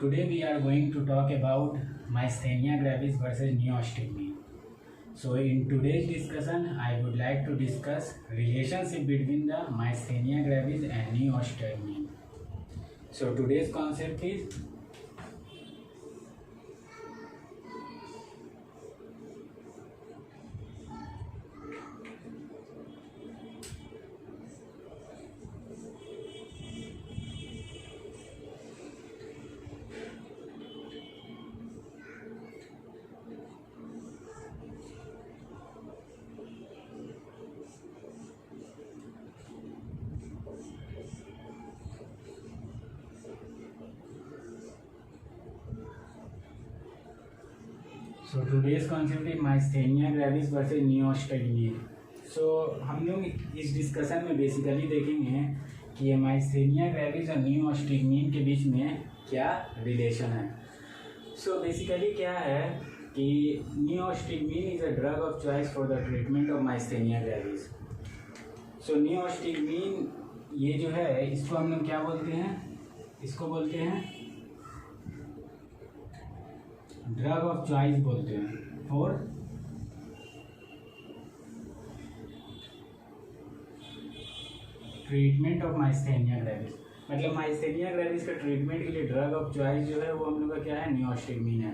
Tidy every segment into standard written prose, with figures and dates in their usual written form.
today we are going to talk about Myasthenia gravis versus neostigmine. So in today's discussion, I would like to discuss relationship between the Myasthenia gravis and neostigmine. So today's concept is today's concept is Myasthenia gravis versus neostigmine. हम लोग इस discussion में basically देखेंगे कि ये myasthenia gravis और neostigmine के बीच में क्या रिलेशन है. बेसिकली क्या है कि neostigmine is a drug of choice for the treatment of myasthenia gravis. neostigmine ये जो है इसको हम लोग क्या बोलते हैं, इसको बोलते हैं ड्रग ऑफ चॉइस बोलते हैं for treatment of myasthenia gravis. मतलब माइस्थेनिया ग्रेविस के ट्रीटमेंट के लिए ड्रग ऑफ चॉइस जो है वो हम लोग का क्या है, neostigmine है.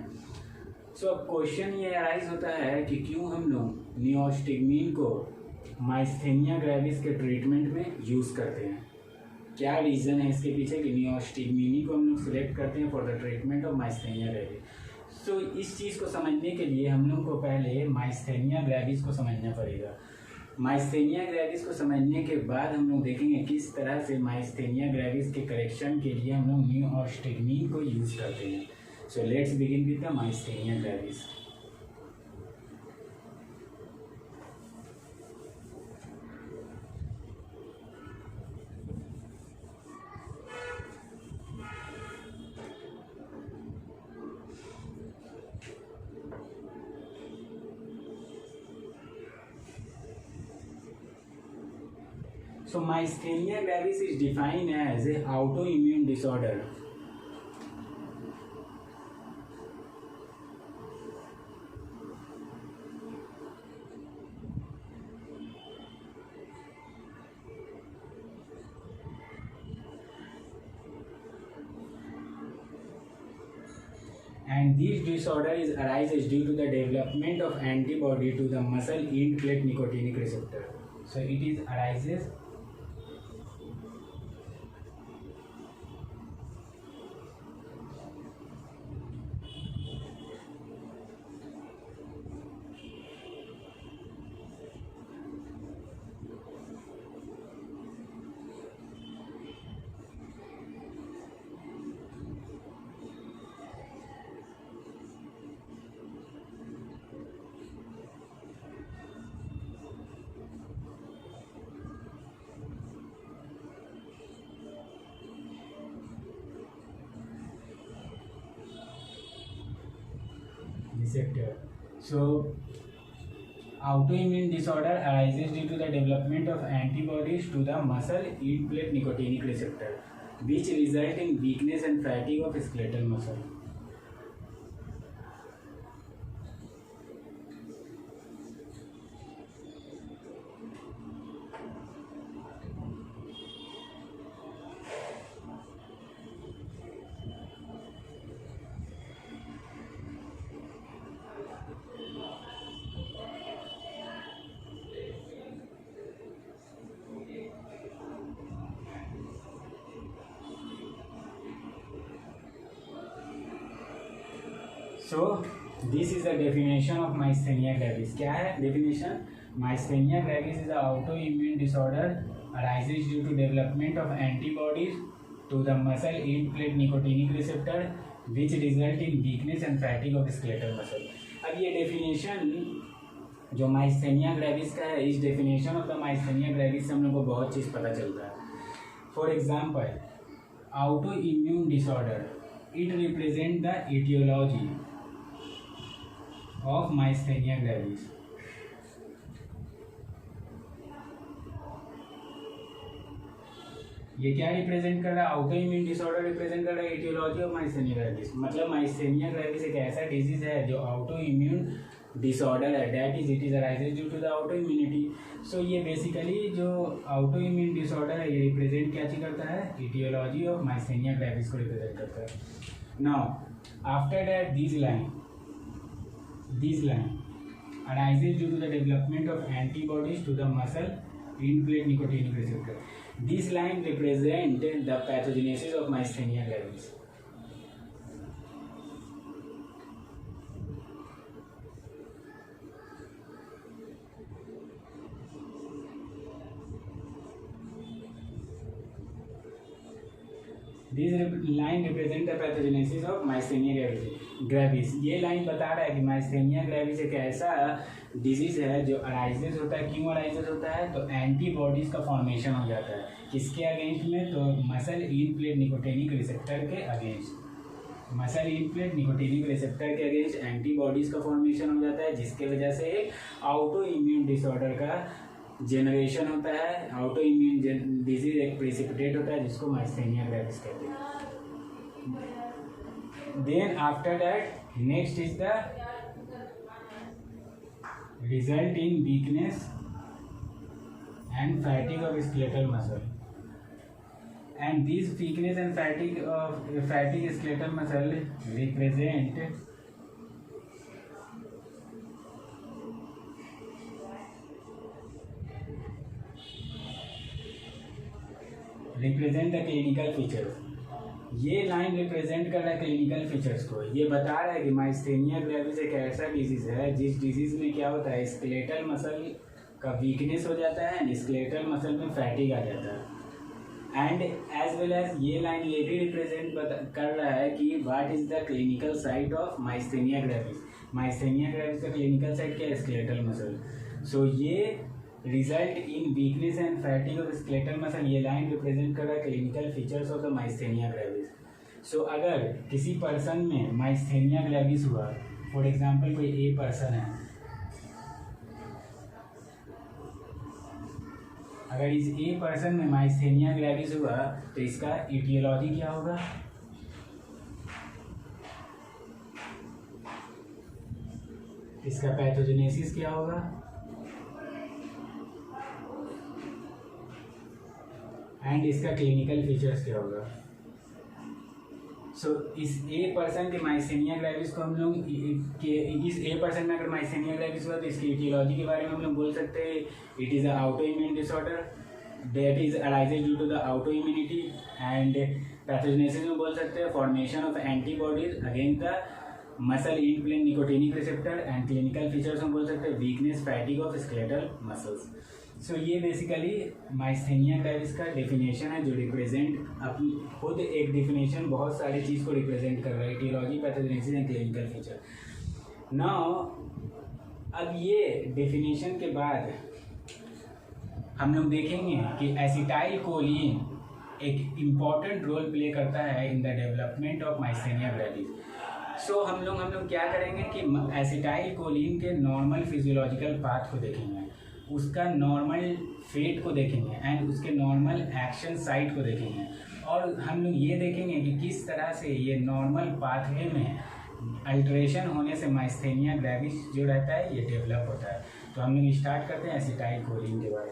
अब क्वेश्चन ये अराइज होता है कि क्यों हम लोग neostigmine को माइस्थेनिया ग्रेविस के ट्रीटमेंट में यूज़ करते हैं. क्या रीज़न है इसके पीछे कि neostigmine को हम लोग सिलेक्ट करते हैं for the treatment of myasthenia gravis. इस चीज़ को समझने के लिए हम लोग को पहले माइस्थेनिया ग्रेविस को समझना पड़ेगा. माइस्थेनिया ग्रेविस को समझने के बाद हम लोग देखेंगे किस तरह से माइस्थेनिया ग्रेविस के करेक्शन के लिए हम लोग neostigmine को यूज़ करते हैं. Let's begin with the myasthenia gravis. Myasthenia gravis is defined as an autoimmune disorder and this disorder arises due to the development of antibody to the muscle end plate nicotinic receptor. It arises receptor. Autoimmune disorder arises due to the development of antibodies to the muscle end plate nicotinic receptor, which result in weakness and fatigue of skeletal muscle. This is the definition of myasthenia gravis. क्या है definition? Myasthenia gravis is an autoimmune disorder arises due to development of antibodies to the muscle end plate nicotinic receptor which result in weakness and fatigue of skeletal muscle. अब ये definition जो myasthenia gravis का है, इस definition of the myasthenia gravis से हम लोग को बहुत चीज़ पता चलता है. For example, autoimmune disorder, it represent the etiology of myasthenia gravis. ये क्या रिप्रेजेंट कर रहा है? ऑटो इम्यून डिसऑर्डर रिप्रेजेंट कर रहा है एटियोलॉजी ऑफ माइस्थेनिया ग्रेविस। मतलब माइस्थेनिया ग्रेविस एक ऐसा डिजीज है जो ऑटो इम्यून डिसऑर्डर है, that is it is arises due to the auto immunity. So ये बेसिकली जो ऑटो इम्यून डिसऑर्डर है ये रिप्रेजेंट क्या चीज करता है? एटियोलॉजी ऑफ माइस्थेनिया ग्रेविस को रिप्रेजेंट करता है। Now after that this line arises due to the development of antibodies to the muscle in-plate nicotinic receptor. This line represent the pathogenesis of myasthenia gravis. This line represent the pathogenesis of myasthenia gravis. ये line बता रहा है कि myasthenia gravis एक ऐसा disease है जो arises होता है। क्यों अराइजेस होता है? तो एंटीबॉडीज का फॉर्मेशन हो जाता है। किसके अगेंस्ट में? तो muscle end plate nicotinic receptor के against. Muscle end plate nicotinic receptor के अगेंस्ट एंटीबॉडीज का फॉर्मेशन हो जाता है, जिसके वजह से ऑटो इम्यून डिसऑर्डर का जनरेशन होता है। ऑटो इम्यून डिजीज एक प्रेसिपिटेट होता है जिसको माइस्थेनिया ग्रेविस कहते हैं। Then after that next is the result in weakness and fatigue of skeletal muscle, and this weakness and fatigue skeletal muscle represent the clinical features. ये line represent कर रहा है क्लिनिकल फीचर्स को। ये बता रहा है कि माइस्थेनिया ग्रेविस एक ऐसा डिजीज है जिस डिजीज में क्या होता है? स्केलेटल मसल का वीकनेस हो जाता है एंड स्केलेटल मसल में फैटिग आ जाता है। एंड एज वेल एज ये लाइन ये भी रिप्रेजेंट कर रहा है कि what is the clinical site of myasthenia gravis. Myasthenia gravis का क्लिनिकल साइट क्या है? Skeletal muscle. सो ये result in weakness and fatigue of skeletal muscle, ये लाइन रिप्रेजेंट कर रहा है clinical features of the myasthenia gravis. So अगर किसी पर्सन में माइस्थेनिया ग्रेविस हुआ, फॉर एग्जांपल कोई ए पर्सन है, अगर इस ए पर्सन में माइस्थेनिया ग्रेविस हुआ तो इसका एटियोलॉजी क्या होगा? इसका पैथोजेनेसिस क्या होगा? एंड इसका क्लिनिकल फीचर्स क्या होगा? सो इस ए पर्सन के माइस्थेनिया ग्रेविस को हम लोग इस ए पर्सन में अगर माइस्थेनिया ग्रेविस हुआ तो इसकी एटियोलॉजी के बारे में हम लोग बोल सकते हैं it is a auto immune disorder that is arises due to the auto immunity. And pathogenesis में बोल सकते हैं formation of antibodies against the muscle end plate nicotinic receptor. And clinical features में बोल सकते हैं weakness, fatigue of skeletal muscles. So ये basically myasthenia gravis का डेफिनेशन है जो रिप्रेजेंट अपनी खुद एक डेफिनेशन बहुत सारी चीज़ को रिप्रेजेंट कर रहा है, etiology, pathogenesis and clinical feature. Now अब ये डेफिनेशन के बाद हम लोग देखेंगे कि एसिटाइल कोलिन एक इम्पॉर्टेंट रोल प्ले करता है in the development of myasthenia gravis. So हम लोग क्या करेंगे कि एसिटाइल कोलिन के नॉर्मल फिजियोलॉजिकल पाथ को देखेंगे, उसका नॉर्मल फेट को देखेंगे एंड उसके नॉर्मल एक्शन साइट को देखेंगे, और हम लोग ये देखेंगे कि किस तरह से ये नॉर्मल पाथवे में अल्ट्रेशन होने से माइस्थेनिया ग्रेविस जो रहता है ये डेवलप होता है। तो हम लोग स्टार्ट करते हैं एसिटाइल कोलिन के बारे में।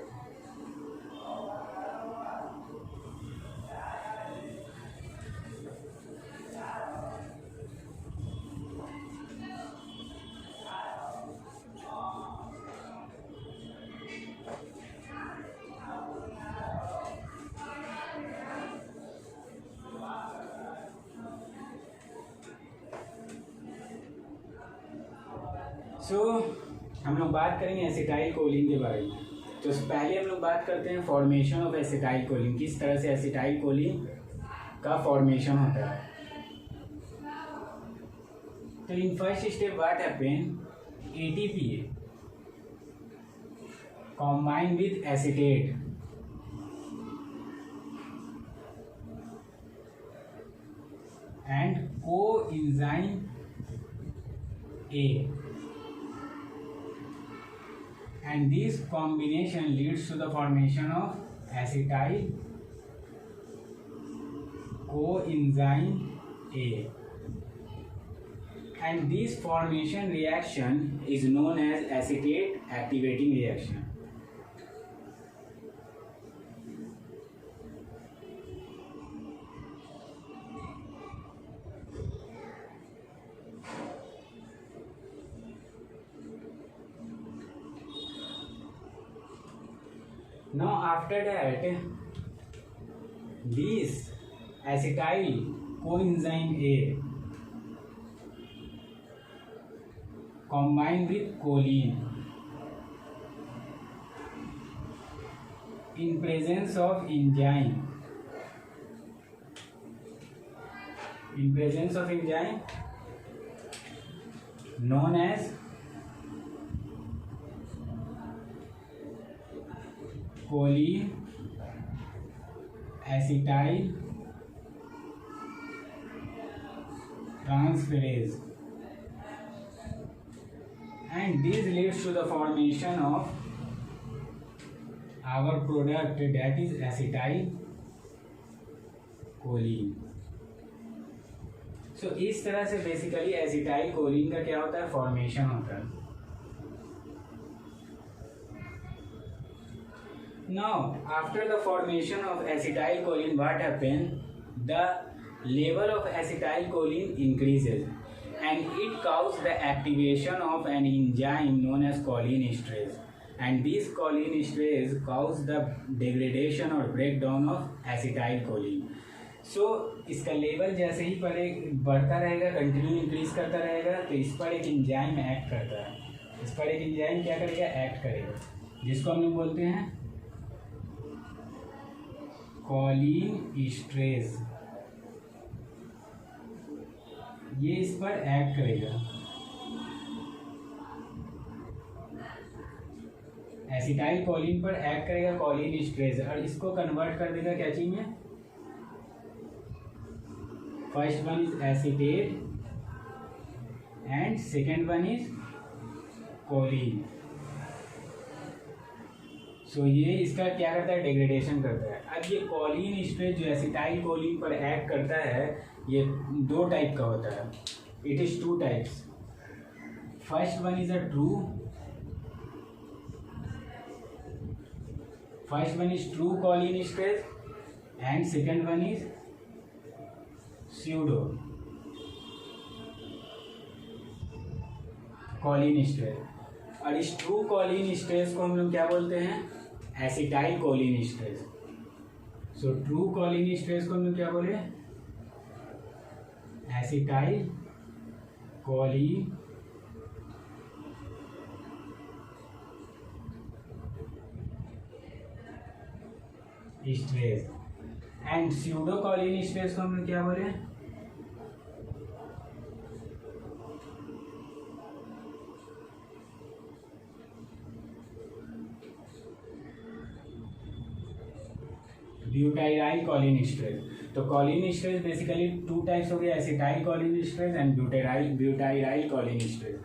हम लोग बात करेंगे एसिटाइल कोलिन के बारे में। तो पहले हम लोग बात करते हैं फॉर्मेशन ऑफ एसिटाइल कोलिन, किस तरह से एसिटाइल कोलिन का फॉर्मेशन होता है। तो in first step what happen, ATP combined with acetate and coenzyme A, and this combination leads to the formation of acetyl coenzyme A, and this formation reaction is known as acetate activating reaction. Now after that, this acetyl coenzyme A combined with choline in presence of enzyme known as choline acetyl transferase, and this leads to the formation of our product, that is acetyl choline. So इस तरह से basically acetyl choline का क्या होता है, formation होता है. Now after the formation of acetylcholine, what happens? The level of acetylcholine increases and it causes the activation of an enzyme known as cholinesterase, and this cholinesterase causes the degradation or breakdown of acetylcholine. So इसका level जैसे ही बढ़ता रहेगा, continue increase करता रहेगा, तो इस पर एक एंजाइम एक्ट करता है. इस पर एक एंजाइम क्या करेगा, एक्ट करेगा, जिसको हम लोग बोलते हैं कोलिनेस्टरेज. ये इस पर एक्ट करेगा, एसिटाइल कोलिन पर एक्ट करेगा कोलिनेस्टरेज, और इसको कन्वर्ट कर देगा क्या चीज में. First one is acetate and second one is choline. So ये इसका क्या करता है, डिग्रेडेशन करता है. अब ये कोलिनेस्टरेज जो एसिटाइल कोलिन पर एक्ट करता है, ये दो टाइप का होता है. It is two types. First one is true cholinesterase and second one is pseudo cholinesterase. और इस ट्रू कोलिनेस्टरेज को हम लोग क्या बोलते हैं, एसिटाइल कोलिनेस्टरेज. सो ट्रू कोलिनेस्टरेज को हम लोग क्या बोले, एसिटाइल कोलिनेस्टरेज. एंड स्यूडो कोलिनेस्टरेज को हम लोग क्या बोले, ब्यूटाइराइल कोलिनेस्टरेज. तो कोलिनेस्टरेज बेसिकली टू टाइप्स हो गया, एसिटाइल कोलिनेस्टरेज एंड ब्यूटाइराइल कोलिनेस्टरेज.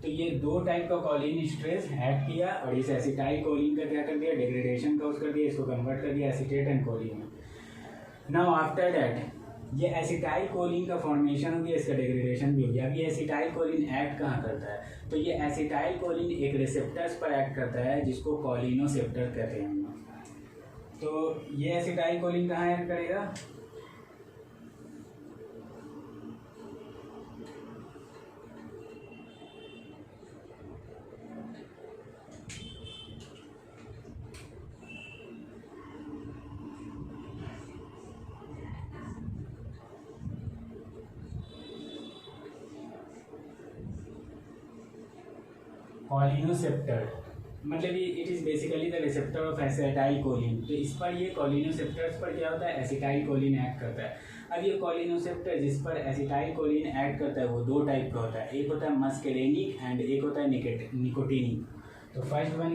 तो ये दो टाइप का कोलिनेस्टरेज ऐड किया, और इस एसिटाइल कोलिन का क्या कर दिया, डिग्रेडेशन कॉज कर दिया, इसको कन्वर्ट कर दिया एसिटेट एंड कोलिन में. नाउ आफ्टर दैट ये एसिटाइल कोलिन का फॉर्मेशन हो गया, इसका डिग्रेडेशन भी हो गया. अब ये एसिटाइल कोलिन एक्ट कहाँ करता है, तो ये एसिटाइल कोलिन एक रिसेप्टर्स पर एक्ट करता है, जिसको कोलिनोसेप्टर कहते हैं. तो ये एसिटाइल कोलिन कहाँ एक्ट करेगा, कोलिनोसेप्टर. मतलब ये it is basically the receptor of acetyl choline. तो इस पर ये कोलिनोसेप्टर्स पर क्या होता है, एसिटाइल कोलिन एक्ट करता है. अब ये कोलिनोसेप्टर जिस पर एसिटाइल कोलिन एक्ट करता है, वो दो टाइप का होता है. एक होता है मस्केरेनिक एंड एक होता है निकोटिनिक. तो first one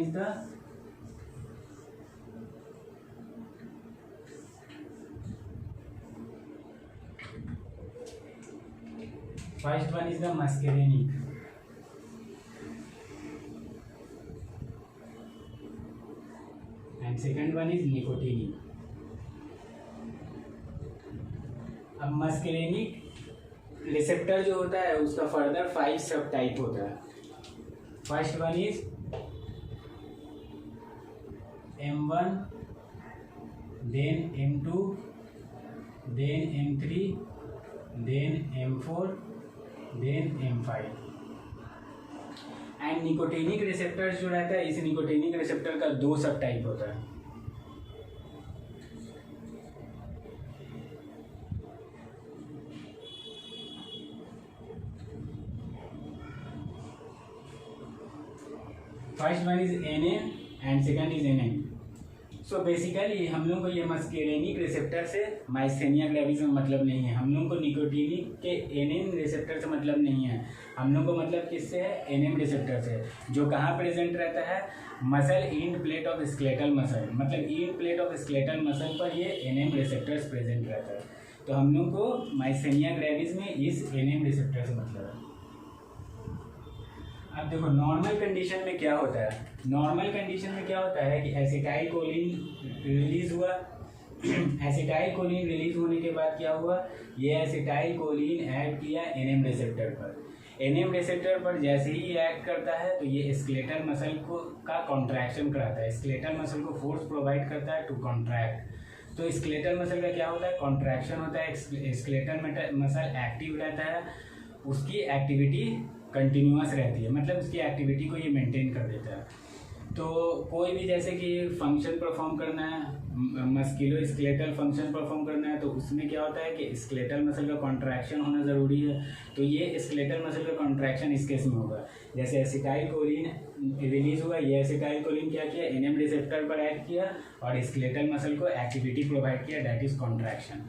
is the muscarinic. And second one is nicotinic. अब मस्कुलिनिक रिसेप्टर जो होता है उसका फर्दर 5 सब टाइप होता है। First one is M1, then M2, then M3, then M4, then M5। And nicotinic receptor जो रहता है, इस निकोटिनिक रिसेप्टर का 2 सब टाइप होता है। First one is NN and second is NN। So basically हम लोग को ये मस्कुलिनिक रिसेप्टर से माइस्थेनिया ग्रेविस में मतलब नहीं है, हम लोग को निकोटिनिक के NN रिसेप्टर से मतलब नहीं है, हम लोग को मतलब किससे है, NM रिसेप्टर से, जो कहाँ प्रेजेंट रहता है, muscle end plate of skeletal muscle, मतलब end plate of skeletal muscle पर ये NM रिसेप्टर्स प्रेजेंट रहता है। तो हम लोग को माइस्थेनिया ग्रेविस में इस NM रिसेप्टर से मतलब है। अब देखो नॉर्मल कंडीशन में क्या होता है, नॉर्मल कंडीशन में क्या होता है कि एसिटाइल कोलिन रिलीज हुआ, एसिटाइल कोलिन रिलीज होने के बाद क्या हुआ, ये एसिटाइल कोलिन ऐड किया NM रिसेप्टर पर, NM रिसेप्टर पर जैसे ही ऐड करता है तो ये स्केलेटल मसल को का कॉन्ट्रैक्शन कराता है, स्केलेटल मसल को फोर्स प्रोवाइड करता है टू कॉन्ट्रैक्ट। तो स्केलेटल मसल का क्या होता है, कॉन्ट्रैक्शन होता है, स्केलेटल मसल एक्टिव रहता है, उसकी एक्टिविटी कंटिन्यूअस रहती है, मतलब उसकी एक्टिविटी को ये मेंटेन कर देता है। तो कोई भी जैसे कि फंक्शन परफॉर्म करना है, मस्कुलो स्केलेटल फंक्शन परफॉर्म करना है, तो उसमें क्या होता है कि स्केलेटल मसल का कॉन्ट्रैक्शन होना ज़रूरी है। तो ये स्केलेटल मसल का कॉन्ट्रैक्शन इस केस में होगा, जैसे एसिटाइल कोलिन रिलीज हुआ, ये एसिटाइल कोलिन क्या किया, NM रिसेप्टर पर ऐड किया और स्केलेटल मसल को एक्टिविटी प्रोवाइड किया, दैट इज कॉन्ट्रैक्शन।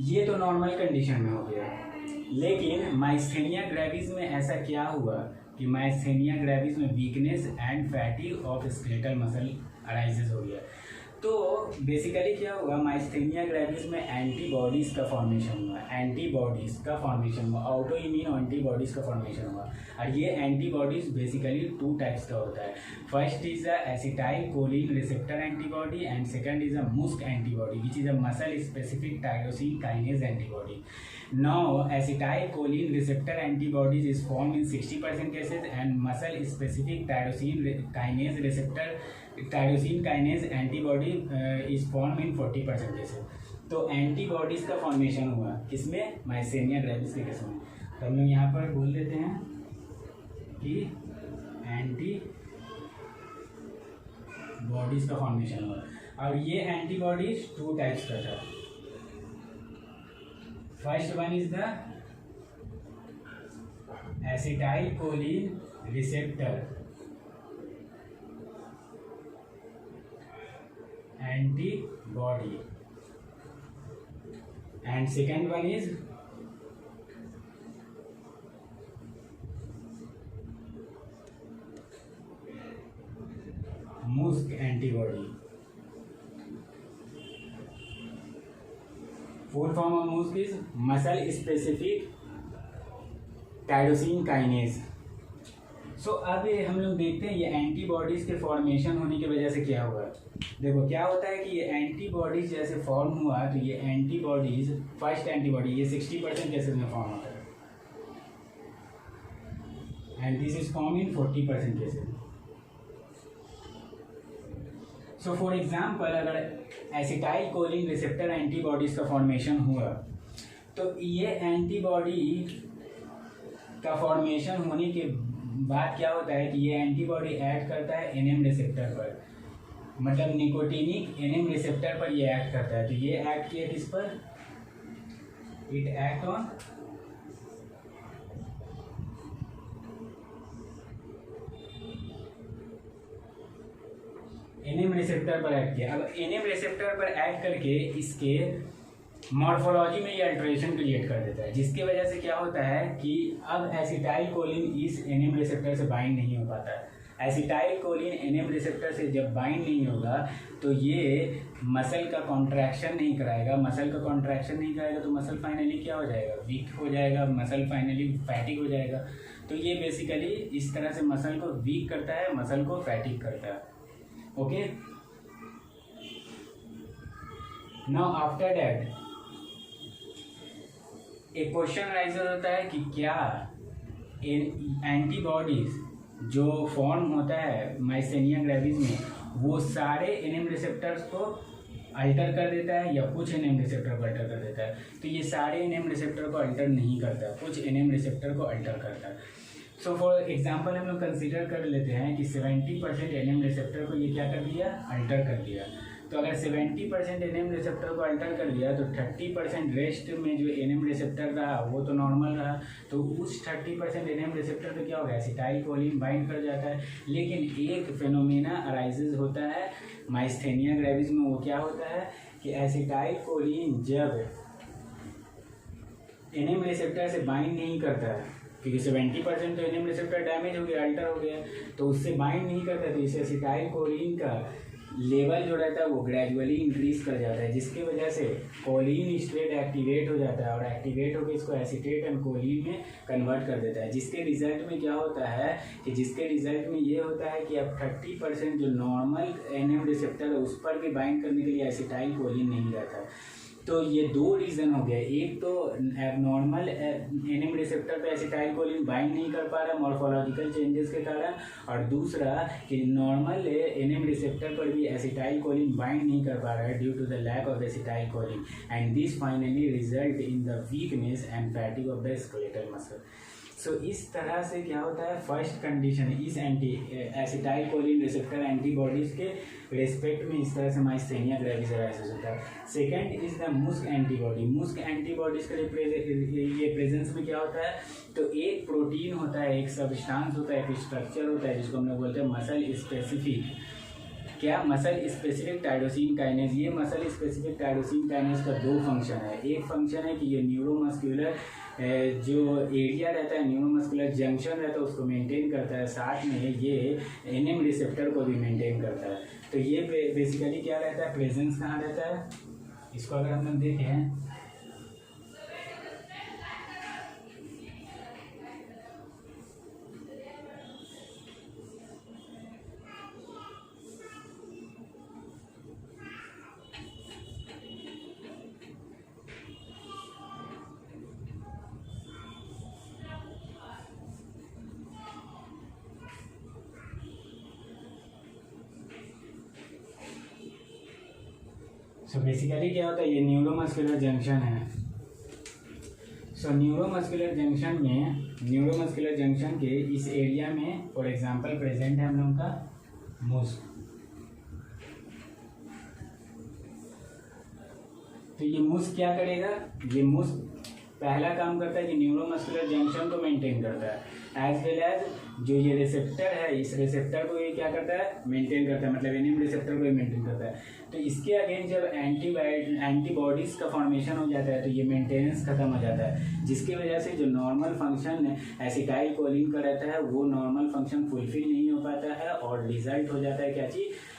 ये तो नॉर्मल कंडीशन में हो गया। लेकिन माइस्थेनिया ग्रेविस में ऐसा क्या हुआ कि माइस्थेनिया ग्रेविस में weakness and fatigue of skeletal muscle arises हो गया। तो बेसिकली क्या हुआ, माइस्थेनिया ग्रेविस में एंटीबॉडीज़ का फॉर्मेशन हुआ, एंटीबॉडीज़ का फॉर्मेशन हुआ, ऑटो इम्यून एंटीबॉडीज़ का फॉर्मेशन हुआ। और ये एंटीबॉडीज़ बेसिकली 2 टाइप्स का होता है। First is a acetyl choline receptor antibody and second is a MuSK antibody which is a muscle specific tyrosine kinase antibody. Now, acetylcholine receptor antibodies is formed in 60% cases and muscle-specific tyrosine kinase antibody is formed in 40% cases। तो antibodies का formation हुआ किसमें, myasthenia gravis के case में। तो हम लोग यहाँ पर बोल देते हैं कि एंटीबॉडीज का फॉर्मेशन हुआ, और ये एंटीबॉडीज 2 टाइप्स का था। First one is the acetylcholine receptor antibody and second one is musk antibody। Full form of MuSK is muscle specific tyrosine kinase. So अब ये हम लोग देखते हैं ये एंटीबॉडीज़ के फॉर्मेशन होने की वजह से क्या हुआ। देखो क्या होता है कि ये एंटीबॉडीज जैसे फॉर्म हुआ, तो ये एंटीबॉडीज, फर्स्ट एंटीबॉडी ये 60% केसेस में फॉर्म होता है and this is form in 40% cases. So for example अगर एसिटाइल कोलिन रिसेप्टर एंटीबॉडीज का फॉर्मेशन हुआ, तो ये एंटीबॉडी का फॉर्मेशन होने के बाद क्या होता है कि ये एंटीबॉडी ऐड करता है NM रिसेप्टर पर, मतलब निकोटिनिक NM रिसेप्टर पर ये ऐड करता है। तो ये ऐड किया किस पर, it act on NM receptor पर ऐड किया। अब NM रिसेप्टर पर ऐड करके इसके मॉर्फोलॉजी में ये अल्टरेशन क्रिएट कर देता है, जिसकी वजह से क्या होता है कि अब एसिटाइल कोलिन इस NM रिसेप्टर से बाइंड नहीं हो पाता है। एसिटाइल कोलिन NM रिसेप्टर से जब बाइंड नहीं होगा तो ये मसल का कॉन्ट्रैक्शन नहीं कराएगा, मसल का कॉन्ट्रैक्शन नहीं कराएगा तो मसल फाइनली क्या हो जाएगा, वीक हो जाएगा, मसल फाइनली फैटिक हो जाएगा। तो ये बेसिकली इस तरह से मसल को वीक करता है, मसल को फैटिक करता है। ओके, नाउ आफ्टर दैट एक क्वेश्चन राइज होता है कि क्या एंटीबॉडीज जो फॉर्म होता है माइसेनिया ग्रेविस में वो सारे एनएम रिसेप्टर्स को अल्टर कर देता है या कुछ एनएम रिसेप्टर को अल्टर कर देता है। तो ये सारे एनएम रिसेप्टर को अल्टर नहीं करता, कुछ एनएम रिसेप्टर को अल्टर करता है। सो फॉर एग्जांपल हम लोग कंसीडर कर लेते हैं कि 70% एनएम रिसेप्टर को ये क्या कर दिया, अल्टर कर दिया। तो अगर 70% एनएम रिसेप्टर को अल्टर कर दिया तो 30% रेस्ट में जो एनएम रिसेप्टर रहा वो तो नॉर्मल रहा। तो उस 30% एनएम रिसेप्टर पे क्या होगा, एसिटाइल कोलिन बाइंड कर जाता है। लेकिन एक फेनोमेना अराइजेज होता है माइस्थेनिया ग्रेविस में, वो क्या होता है कि एसिटाइल कोलिन जब एनएम रिसेप्टर से बाइंड नहीं करता है, क्योंकि 70% तो एनएम रिसेप्टर डैमेज हो गया, अल्टर हो गया, तो उससे बाइंड नहीं करता, तो इसे एसिटाइल कोलिन का लेवल जो रहता है वो ग्रेजुअली इंक्रीज कर जाता है, जिसके वजह से कोलिन स्ट्रेट एक्टिवेट हो जाता है और एक्टिवेट होकर इसको एसीटेट एंड कोलिन में कन्वर्ट कर देता है। जिसके रिजल्ट में क्या होता है कि ये होता है कि अब 30% जो नॉर्मल एनएम रिसेप्टर है उस पर भी बाइंड करने के लिए एसिटाइल कोलिन नहीं रहता है। तो ये दो रीज़न हो गया, एक तो एबनॉर्मल एनएम रिसेप्टर पे एसिटाइल कोलिन बाइंड नहीं कर पा रहा मॉर्फोलॉजिकल चेंजेस के कारण, और दूसरा कि नॉर्मल एनएम रिसेप्टर पर भी एसिटाइल कोलिन बाइंड नहीं कर पा रहा है due to the lack of acetyl choline, and this finally result in the weakness and fatigue of the skeletal muscle. So इस तरह से क्या होता है, फर्स्ट कंडीशन इस एसिटाइल कोलिन रिसेप्टर एंटीबॉडीज के रेस्पेक्ट में इस तरह से माइस्थेनिया ग्रेविस अराइजेस होता है। Second is the MuSK antibody. MuSK antibodies के ये प्रेजेंस में क्या होता है, तो एक प्रोटीन होता है, एक सब्सटेंस होता है, एक स्ट्रक्चर होता है जिसको हम लोग बोलते हैं मसल स्पेसिफिक, क्या मसल स्पेसिफिक टाइरोसिन काइनेज। ये मसल स्पेसिफिक टाइरोसिन काइनेज का दो फंक्शन है। एक फंक्शन है कि ये न्यूरोमस्कुलर जो एरिया रहता है, न्यूरोमस्कुलर जंक्शन रहता है, उसको मेंटेन करता है, साथ में ये एनएम रिसेप्टर को भी मेंटेन करता है। तो ये बेसिकली क्या रहता है, प्रेजेंस कहाँ रहता है, इसको अगर हम लोग देखें सो बेसिकली क्या होता है, ये न्यूरोमस्कुलर जंक्शन है। सो न्यूरोमस्कुलर जंक्शन के इस एरिया में फॉर एग्जांपल प्रेजेंट है हम लोगों का मुस्क। तो ये मुस्क क्या करेगा, ये मुस्क पहला काम करता है कि न्यूरोमस्कुलर जंक्शन को मेंटेन करता है, एज वेल एज जो ये रिसेप्टर है, इस रिसेप्टर को ये क्या करता है, मेंटेन करता है, मतलब एनएम रिसेप्टर को ये मेंटेन करता है। तो इसके अगेंस्ट जब एंटीबॉडीज का फॉर्मेशन हो जाता है तो ये मेंटेनेंस खत्म हो जाता है, जिसकी वजह से जो नॉर्मल फंक्शन एसिटाइल कोलिन का रहता है वो नॉर्मल फंक्शन फुलफिल नहीं हो पाता है, और रिजल्ट हो जाता है क्या चीज़,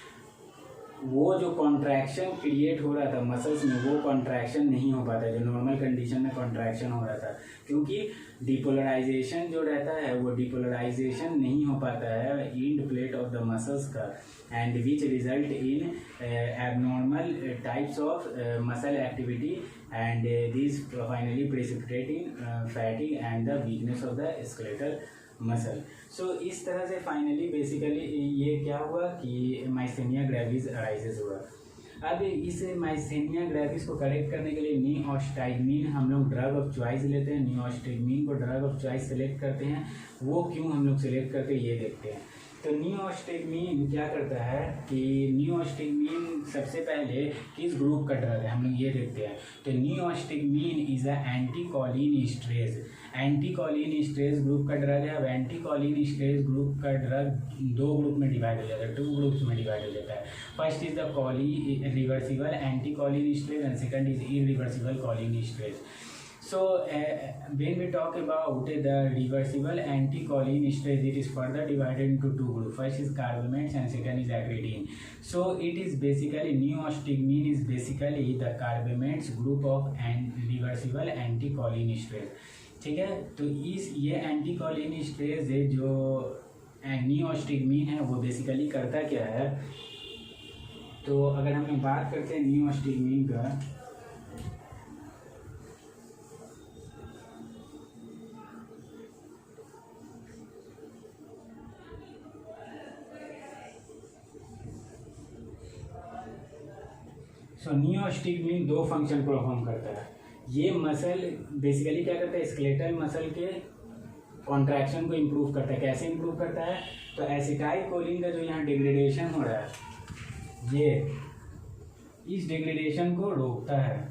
वो जो कॉन्ट्रैक्शन क्रिएट हो रहा था मसल्स में वो कॉन्ट्रैक्शन नहीं हो पाता, जो नॉर्मल कंडीशन में कॉन्ट्रैक्शन हो रहा था, क्योंकि डिपोलराइजेशन जो रहता है वो डिपोलराइजेशन नहीं हो पाता है end plate of the muscles का, and which result in abnormal types of muscle activity, and this finally precipitate in fatigue and the weakness of the skeletal muscle. So इस तरह से फाइनली बेसिकली ये क्या हुआ कि माइस्थेनिया ग्रेविस अराइजेस हुआ। अब इस माइस्थेनिया ग्रेविस को करेक्ट करने के लिए नियोस्टाइगमीन हम लोग ड्रग ऑफ चॉइस लेते हैं। नियोस्टाइगमीन को ड्रग ऑफ चॉइस सेलेक्ट करते हैं, वो क्यों हम लोग सेलेक्ट करते हैं ये देखते हैं। तो नियोस्टाइगमीन क्या करता है कि नियोस्टाइगमीन सबसे पहले किस ग्रुप का ड्रग है हम लोग ये देखते हैं। तो neostigmine is a anticholinesterase, anticholinesterase group का ड्रग है। अब एंटीकोलिन स्ट्रेस ग्रुप का ड्रग दो ग्रुप में डिवाइड हो जाता है, 2 ग्रुप्स में डिवाइड हो जाता है। फर्स्ट इज द कोली reversible anticholinesterase and second is irreversible cholinesterase. So when we talk about the reversible anticholine stress, it is further divided into 2 groups. First is carbamates and second is acridine. So it is basically neostigmine is basically the carbamates group of reversible anticholine stress. ठीक है, तो इस ये एंटीकोलिन stress है जो नियोस्टिगमीन है वो basically करता क्या है। तो अगर हम बात करते हैं नियोस्टिगमीन का, सो नियोस्टिग्मिन दो फंक्शन परफॉर्म करता है। ये मसल बेसिकली क्या करता है, स्केलेटल मसल के कॉन्ट्रैक्शन को इम्प्रूव करता है। कैसे इम्प्रूव करता है, तो एसिटाइल कोलिन का जो यहाँ डिग्रेडेशन हो रहा है, ये इस डिग्रेडेशन को रोकता है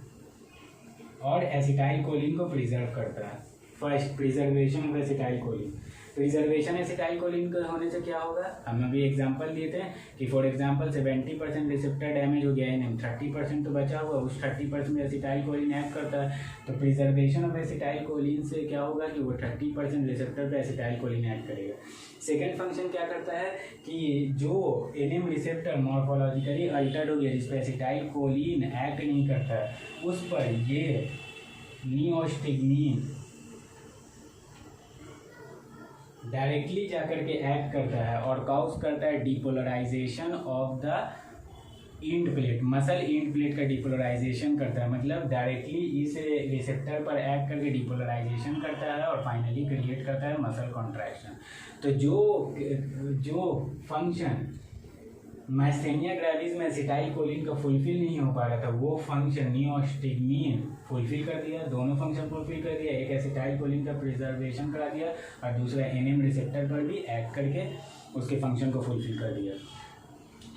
और एसिटाइल कोलिन को प्रिजर्व करता है। First, preservation of acetyl choline. Preservation acetyl choline के होने से क्या होगा, हम अभी एग्जांपल दिए थे कि फॉर एग्जांपल 70% रिसेप्टर डैमेज हो गया है, 30% तो बचा हुआ, उस 30% में एसिटाइल कोलिन एक्ट करता है। तो प्रिजर्वेशन ऑफ एसिटाइल कोलिन से क्या होगा कि वो 30% रिसेप्टर पे एसिटाइल कोलिन एक्ट करेगा। सेकेंड फंक्शन क्या करता है कि जो एनएम रिसेप्टर मॉर्फोलॉजिकली अल्टर्ड हो गया, जिस पर एसिटाइल कोलिन एक्ट नहीं करता है, उस पर ये नियोस्टिग्मिन डायरेक्टली जाकर के एक्ट करता है और काउज करता है depolarization of the end plate. Muscle end plate का डिपोलराइजेशन करता है, मतलब डायरेक्टली इस रिसेप्टर पर एक्ट करके डिपोलराइजेशन करता है और फाइनली क्रिएट करता है मसल कॉन्ट्रैक्शन। तो जो फंक्शन माइस्थेनिया ग्रेविस में एसिटाइल कोलिन का फुलफिल नहीं हो पा रहा था, वो फंक्शन नियोस्टिग्मिन फुलफिल कर दिया। दोनों फंक्शन फुलफिल कर दिया, एक एसिटाइल कोलिन का प्रिजर्वेशन करा दिया और दूसरा एनएम रिसेप्टर पर भी एक्ट करके उसके फंक्शन को फुलफिल कर दिया।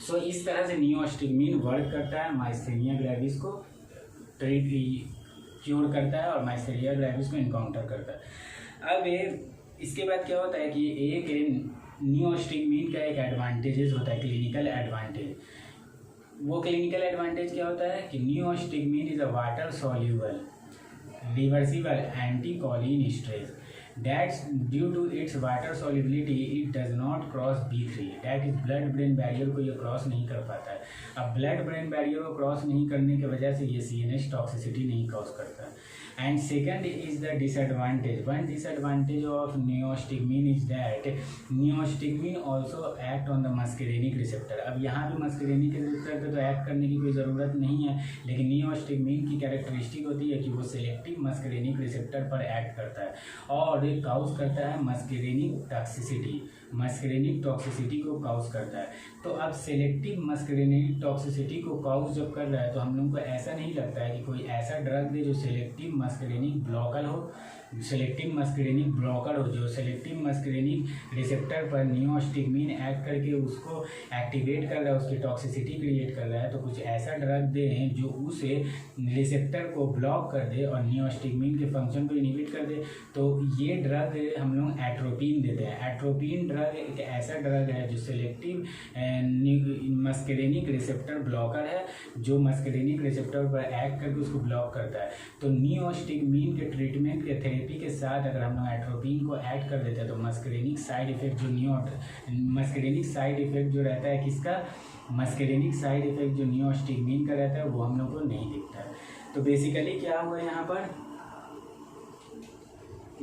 सो इस तरह से नियोस्टिग्मिन वर्क करता है, माइस्थेनिया ग्रेविस को क्योर करता है और माइस्थेनिया ग्रेविस को इनकाउंटर करता है। अब इसके बाद क्या होता है कि एक नियोस्टिग्मिन का एक एडवांटेजेस होता है, क्लिनिकल एडवांटेज। वो क्लिनिकल एडवांटेज क्या होता है कि neostigmine is a water soluble reversible anticholinesterase that's due to its water solubility it does not cross B3, that is blood brain barrier को ये क्रॉस नहीं कर पाता है। अब ब्लड ब्रेन बैरियर को क्रॉस नहीं करने की वजह से ये CNS टॉक्सिसिटी नहीं क्रॉस करता है। And second is the disadvantage, one disadvantage of neostigmine is that neostigmine also act on the muscarinic receptor. अब यहाँ भी मस्करेनिक रिसेप्टर पे तो एक्ट करने की कोई ज़रूरत नहीं है, लेकिन नियोस्टिग्मिन की कैरेक्टरिस्टिक होती है कि वो सिलेक्टिव मस्करेनिक रिसेप्टर पर एक्ट करता है और काउज करता है मस्करेनिक टॉक्सिसिटी, मस्करेनिक टॉक्सिसिटी को काउज करता है। तो अब सेलेक्टिव मस्करेनिक टॉक्सिसिटी को काउज जब कर रहा है तो हम लोग को ऐसा नहीं लगता है कि कोई ऐसा ड्रग दे जो सेलेक्टिव मस्करेनिक ब्लॉकर हो, सेलेक्टिव मस्करेनिक ब्लॉकर हो, जो सेलेक्टिव मस्करेनिक रिसेप्टर पर नियोस्टिग्मिन एक्ट करके उसको एक्टिवेट कर रहा है, उसकी टॉक्सिसिटी क्रिएट कर रहा है। तो कुछ ऐसा ड्रग दें जो उस रिसेप्टर को ब्लॉक कर दे और नियोस्टिग्मिन के फंक्शन को इनहिबिट कर दे। तो ये ड्रग हम लोग एट्रोपिन देते हैं। एट्रोपिन ड्रग एक ऐसा ड्रग है जो सेलेक्टिव मस्करेनिक रिसेप्टर ब्लॉकर है, जो मस्करेनिक रिसेप्टर पर एक्ट करके उसको ब्लॉक करता है। तो नियोस्टिग्मिन के ट्रीटमेंट के थेरेपी के साथ अगर हम लोग एट्रोपिन को ऐड कर देते हैं तो muscarinic side effect muscarinic side effect जो रहता है किसका, मस्करेनिक साइड इफेक्ट जो नियोस्टिग्मिन का रहता है वो हम लोग को नहीं दिखता है। तो बेसिकली क्या हुआ यहाँ पर,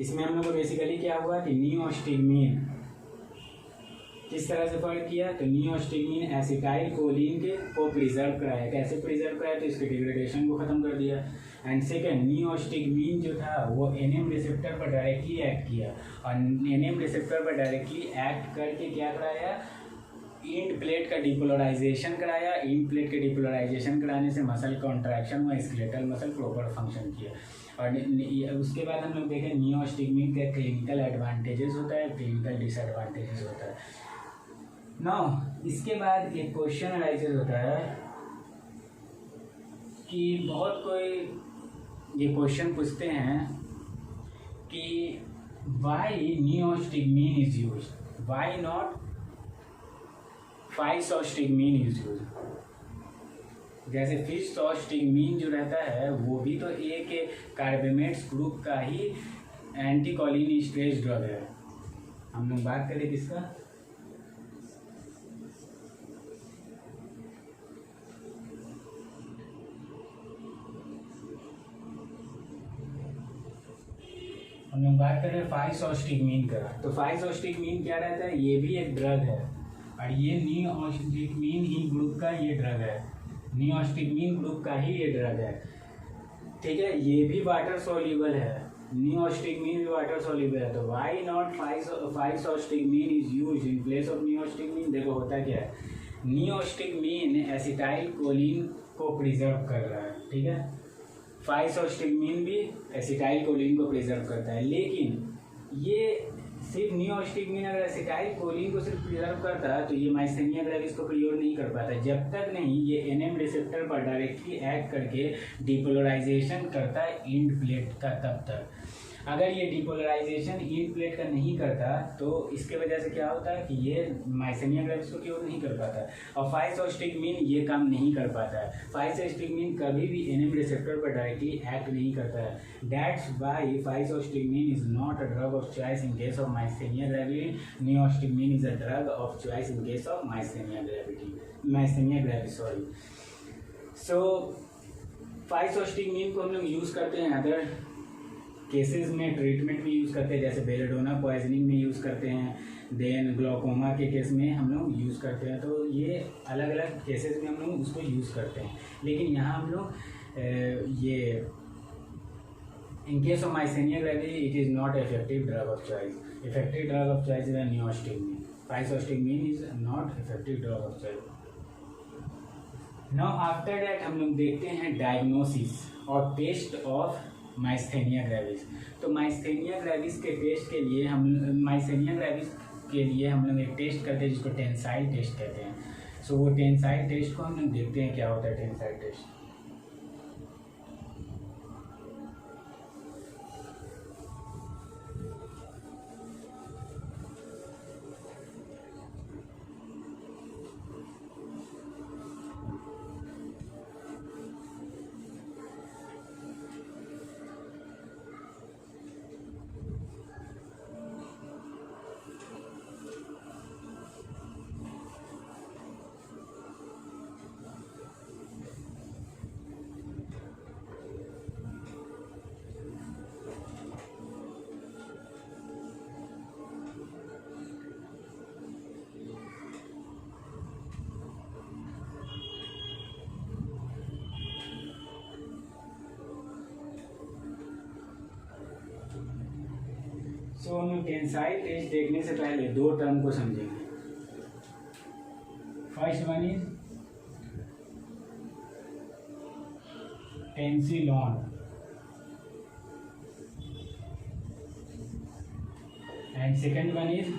इसमें हम लोग को बेसिकली क्या हुआ कि नियोस्टिग्मिन किस तरह से फर्क किया, तो नियोस्टिग्मिन एसिटाइल कोलिन के को प्रिजर्व कराया। कैसे प्रिजर्व कराया, तो इसके डिग्रेडेशन को खत्म कर दिया। एंड सेकेंड, नियोस्टिग्मिन जो था वो एनएम रिसेप्टर पर डायरेक्टली एक्ट किया और एनएम रिसेप्टर पर डायरेक्टली एक्ट करके क्या कराया, इंड प्लेट का डिपोलराइजेशन कराया। इंड प्लेट के डिपोलराइजेशन कराने से मसल कॉन्ट्रैक्शन हुआ, स्केलेटल मसल प्रॉपर फंक्शन किया। और उसके बाद हम लोग देखें नियोस्टिग्मिन के क्लिनिकल एडवांटेजेस होता है, क्लिनिकल डिसएडवांटेजेस होता है। नाउ इसके बाद एक क्वेश्चन अराइजेस होता है कि बहुत कोई ये क्वेश्चन पूछते हैं कि why neostigmine is use, why not physostigmine is use. जैसे फिसोस्टिग्मिन जो रहता है वो भी तो एक कार्बामेट्स ग्रुप का ही एंटीकोलिन स्ट्रेस ड्रग है। हम लोग बात करें किसका, हम लोग बात करें फाइसोस्टिग्मिन का। तो फाइसोस्टिग्मिन क्या रहता है, ये भी एक ड्रग है और ये नियोस्टिग्मिन ही ग्रुप का ये ड्रग है, नियोस्टिग्मिन ग्रुप का ही ये ड्रग है। ठीक है, ये भी वाटर सॉल्युबल है, नियोस्टिग्मिन भी वाटर सॉल्युबल है। तो why not physostigmine is used in place of neostigmine. देखो होता क्या है नियोस्टिगमीन एसिटाइल कोलिन को प्रिजर्व कर रहा है, ठीक है। फाइसोस्टिगमीन भी एसिटाइल कोलिन को प्रिजर्व करता है, लेकिन ये सिर्फ नियोस्टिगमीन अगर एसिटाइल कोलिन को सिर्फ प्रिजर्व करता है तो ये माइस्थेनिया ग्रेविस को क्योर नहीं कर पाता जब तक नहीं ये एनएम रिसेप्टर पर डायरेक्टली एक्ट करके डिपोलराइजेशन करता है इंड प्लेट का। तब तक अगर ये डिपोलराइजेशन इंड प्लेट का नहीं करता तो इसके वजह से क्या होता है कि ये माइस्थेनिया ग्रेविस को क्योर नहीं कर पाता, और फाइसोस्टिगमीन ये काम नहीं कर पाता है। फाइसोस्टिगमीन कभी भी एनएम रिसेप्टर पर डायरेक्टली एक्ट नहीं करता है। That's why physostigmine is not a drug of choice in case of myasthenia gravis. Neostigmine is a drug of choice in case of myasthenia gravis, sorry. So physostigmine को हम लोग use करते हैं other cases में, treatment में use करते हैं, जैसे बेलेडोना पॉइजनिंग में यूज़ करते हैं, देन ग्लोकोमा के केस में हम लोग यूज़ करते हैं। तो ये अलग अलग केसेस में हम लोग उसको यूज़ करते हैं, लेकिन यहाँ हम लोग ये in case of myasthenia gravis it is not effective drug of choice. Effective drug of choice is neostigmine. Physostigmine is not effective drug of choice. Now after that हम लोग देखते हैं डायग्नोसिस और टेस्ट ऑफ माइस्थेनिया ग्रेविस। तो myasthenia gravis के test के लिए हम लोग एक टेस्ट करते हैं जिसको टेंसाइल टेस्ट कहते हैं। सो वो टेंसाइल टेस्ट को हम लोग देखते हैं क्या होता है टेंसाइल टेस्ट। सो हम टेंसाइल टेस्ट देखने से पहले दो टर्म को समझेंगे। First one is Tensilon and second one is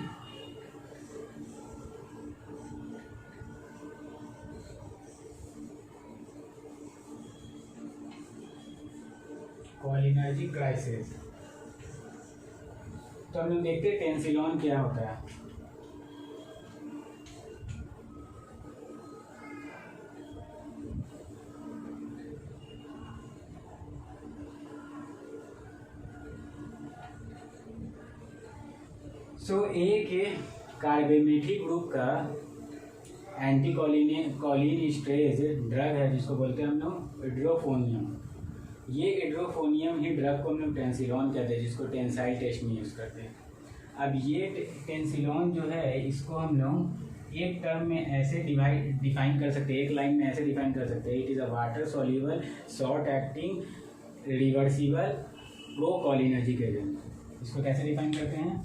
cholinergic crisis. तो हम लोग देखते हैं टेंसिलॉन क्या होता है। सो एक कार्बेमेथिक ग्रुप का एंटी कोलिनिस्टेरेज ड्रग है जिसको बोलते हैं हम लोग इड्रोफोनियम। ये इड्रोफोनियम ही ड्रग को हम लोग टेंसिलॉन कहते हैं, जिसको टेंसाइल टेस्ट में यूज़ करते हैं। अब ये टेंसिलॉन जो है इसको हम लोग एक टर्म में ऐसे डिफाइन कर सकते हैं, एक लाइन में ऐसे डिफाइन कर सकते हैं, it is a water soluble short acting reversible procholinergic agent. इसको कैसे डिफाइन करते हैं?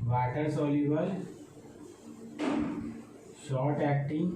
वाटर सॉल्यूबल शॉर्ट एक्टिंग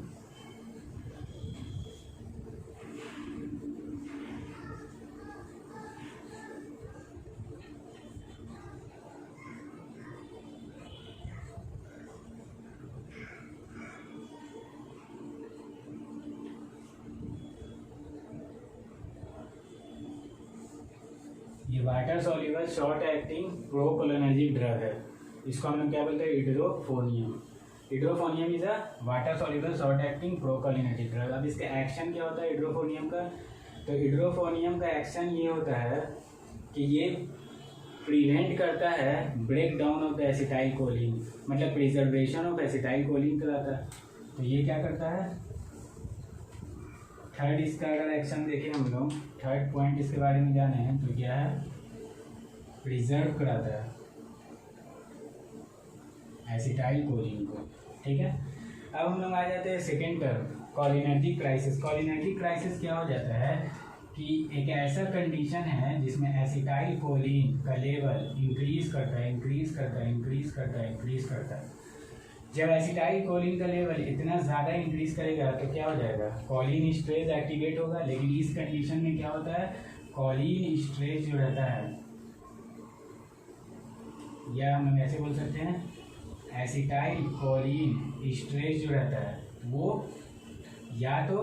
ये water soluble short acting procholinergic drug है। इसको हम लोग क्या बोलते हैं? Edrophonium. Edrophonium is a water soluble short acting procholinergic drug. अब इसका एक्शन क्या होता है इड्रोफोनियम का? तो इड्रोफोनियम का एक्शन ये होता है कि ये प्रिवेंट करता है break down of the acetylcholine, मतलब प्रिजर्वेशन ऑफ एसिटाइल कोलिन कराता है। तो ये क्या करता है? थर्ड इसका अगर एक्शन देखें हम लोग, थर्ड पॉइंट इसके बारे में जाने हैं तो क्या है? प्रिजर्व कराता है एसिटाइल कोलिन को, ठीक है। अब हम लोग आ जाते हैं second term cholinergic crisis. Cholinergic crisis क्या हो जाता है कि एक ऐसा कंडीशन है जिसमें एसिटाइल कोलिन का लेवल इंक्रीज करता है, इंक्रीज करता है, इंक्रीज करता है, इंक्रीज करता है। जब एसिटाइल कोलिन का लेवल इतना ज़्यादा इंक्रीज करेगा तो क्या हो जाएगा, कॉलिन इस्ट्रेज एक्टिवेट होगा। लेकिन इस कंडीशन में क्या होता है, कॉलिन इस्ट्रेज जो रहता है, या हम ऐसे बोल सकते हैं एसिटाइल कोलिन इस्ट्रेज जो रहता है वो या तो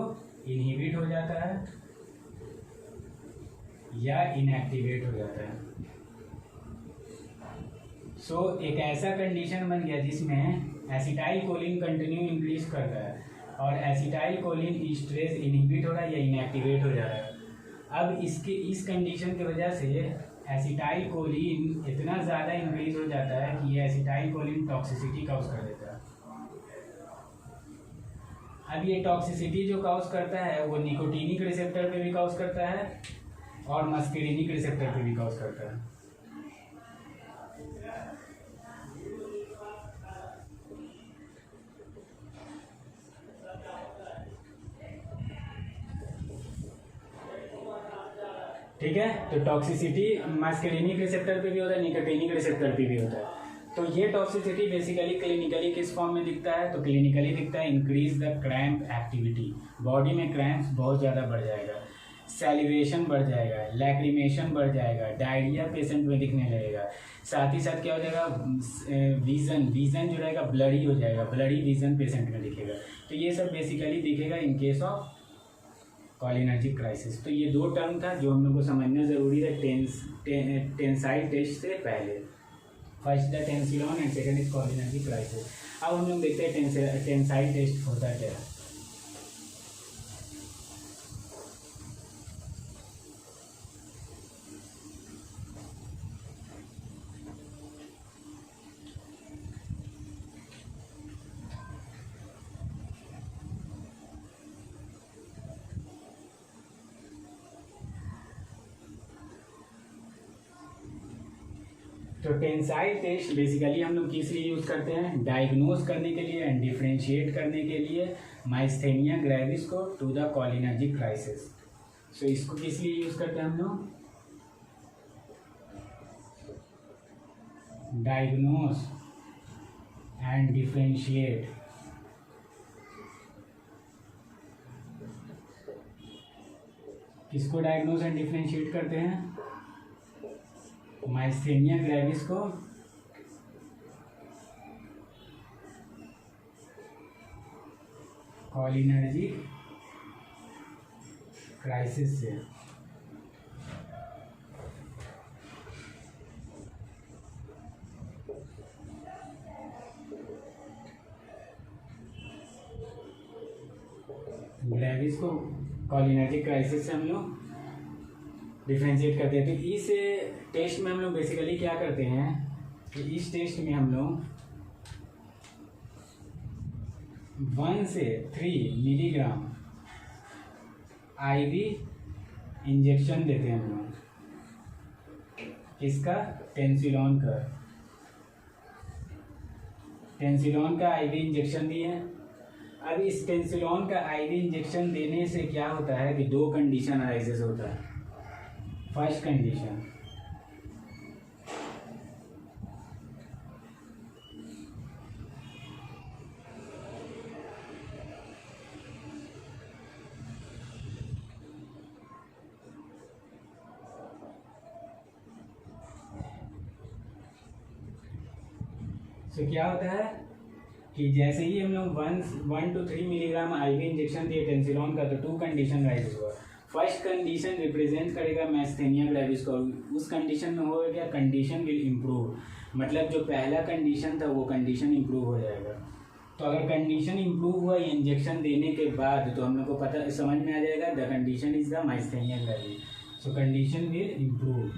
इनहिबिट हो जाता है या इनएक्टिवेट हो जाता है। सो एक ऐसा कंडीशन बन गया जिसमें एसिटाइल कोलिन कंटिन्यू इंक्रीज कर रहा है और एसिटाइल कोलिन इस्ट्रेज इनहिबिट हो रहा है या इनएक्टिवेट हो जा रहा है। अब इस कंडीशन की वजह से एसिटाइल कोलिन इतना ज़्यादा इंक्रीज हो जाता है कि ये एसिटाइल कोलिन टॉक्सिसिटी कॉज कर देता है। अब ये टॉक्सिसिटी जो कॉज करता है वो निकोटीनिक रिसेप्टर पे भी कॉज करता है और मस्करीनिक रिसेप्टर पे भी कॉज करता है। ठीक है, तो टॉक्सिसिटी मस्करीनिक रिसेप्टर पे भी होता है, निकोटीनिक रिसेप्टर पे भी होता है। तो ये टॉक्सिसिटी बेसिकली क्लिनिकली किस फॉर्म में दिखता है, तो क्लिनिकली दिखता है increase the cramp activity, body में क्रैम्प्स बहुत ज़्यादा बढ़ जाएगा, सैलिवेशन बढ़ जाएगा, लैक्रिमेशन बढ़ जाएगा, डायरिया पेशेंट में दिखने लगेगा। साथ ही साथ क्या हो जाएगा, विजन जो रहेगा ब्लडी हो जाएगा, ब्लडी विजन पेशेंट में दिखेगा। तो ये सब बेसिकली दिखेगा इन केस ऑफ कॉलिनर्जिक क्राइसिस। तो ये दो टर्म था जो हम लोग को समझना ज़रूरी है टेंसाइल टेस्ट से पहले। First the Tensilon and second is cholinergic crisis. अब हम लोग देखते हैं टेंसाइल टेस्ट होता क्या है। तो टेंसाइल टेस्ट बेसिकली हम लोग किस लिए यूज़ करते हैं, डायग्नोज करने के लिए एंड डिफ्रेंशिएट करने के लिए माइस्थेनिया ग्रेविस को टू द कॉलिनर्जिक क्राइसिस। सो इसको किस लिए यूज़ करते हैं हम लोग, डायग्नोज एंड डिफ्रेंशिएट किसको डायग्नोज एंड डिफ्रेंशिएट करते हैं, माइस्थेनिया ग्रेविस को कॉलिनर्जिक क्राइसिस से। ग्रेविस को कॉलिनर्जिक क्राइसिस से हम लोग डिफ्रेंशिएट करते हैं। तो इस टेस्ट में हम लोग बेसिकली क्या करते हैं कि इस टेस्ट में हम लोग 1 से 3 मिलीग्राम आईवी इंजेक्शन देते हैं हम लोग, इसका टेंसिलॉन का आईवी इंजेक्शन दिए। अब इस टेंसिलॉन का आईवी इंजेक्शन देने से क्या होता है कि दो कंडीशन अराइजेस होता है। फर्स्ट कंडीशन, तो क्या होता है कि जैसे ही हम लोग 1 to 3 मिलीग्राम आईवी इंजेक्शन दिए टेंसिलॉन का, तो टू कंडीशन राइज हुआ। फर्स्ट कंडीशन रिप्रेजेंट करेगा माइस्थेनिया ग्रेविस को। उस कंडीशन में होगा क्या, कंडीशन विल इम्प्रूव, मतलब जो पहला कंडीशन था वो कंडीशन इम्प्रूव हो जाएगा। तो अगर कंडीशन इम्प्रूव हुआ इंजेक्शन देने के बाद, तो हम लोग को पता समझ में आ जाएगा the condition is the myasthenia gravis. So condition will improve.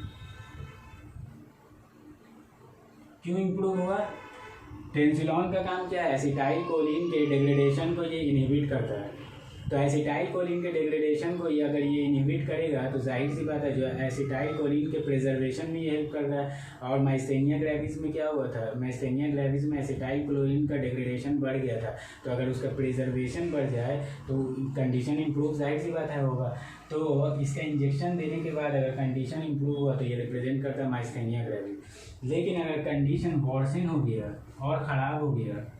क्यों इम्प्रूव हुआ, टेंसिलॉन का काम क्या है, एसिटाइल कोलिन के डिग्रेडेशन को ये इनहिबिट करता है। तो एसिटाइल कोलिन के डिग्रेडेशन को ये अगर ये इनहिबिट करेगा तो जाहिर सी बात है जो एसिटाइल कोलिन के प्रिजर्वेशन में ये हेल्प कर रहा है। और माइस्थेनिया ग्रेविस में क्या हुआ था, माइस्थेनिया ग्रेविस में एसिटाइल कोलिन का डिग्रेडेशन बढ़ गया था, तो अगर उसका प्रिजर्वेशन बढ़ जाए तो कंडीशन इंप्रूव जाहिर सी बात है होगा। तो इसका इंजेक्शन देने के बाद अगर कंडीशन इंप्रूव हुआ तो ये रिप्रेजेंट करता है माइस्थेनिया ग्रेविस। लेकिन अगर कंडीशन वर्सन हो गया और ख़राब हो गया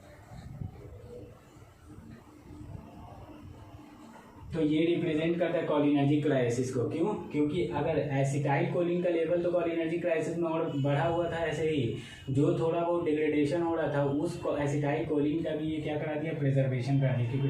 तो ये रिप्रेजेंट करता है कोलिनर्जिक क्राइसिस को। क्यों? क्योंकि अगर एसिटाइल कोलिन का लेवल तो कोलिनर्जिक क्राइसिस में और बढ़ा हुआ था, ऐसे ही जो थोड़ा बहुत डिग्रेडेशन हो रहा था उस एसिटाइल कोलिन का भी ये क्या करा दिया, प्रिजर्वेशन करा दिया। क्योंकि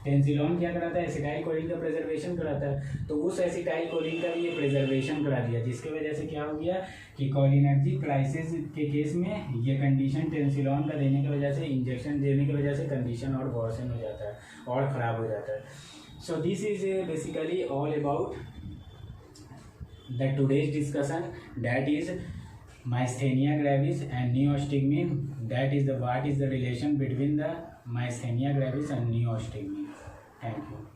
टेंसिलॉन क्या कराता है, एसिटाइल कोलिन का प्रिजर्वेशन कराता है, तो उस एसिटाइल कोलिन का भी ये प्रिजर्वेशन करा दिया, जिसकी वजह से क्या हो गया कि कोलिनर्जिक क्राइसिस के केस में ये कंडीशन टेंसिलॉन का देने की वजह से, इंजेक्शन देने की वजह से कंडीशन और वर्सन हो जाता है और ख़राब हो जाता है। So this is basically all about the today's discussion, that is myasthenia gravis and neostigmine. That is what is the relation between the myasthenia gravis and neostigmine. Thank you.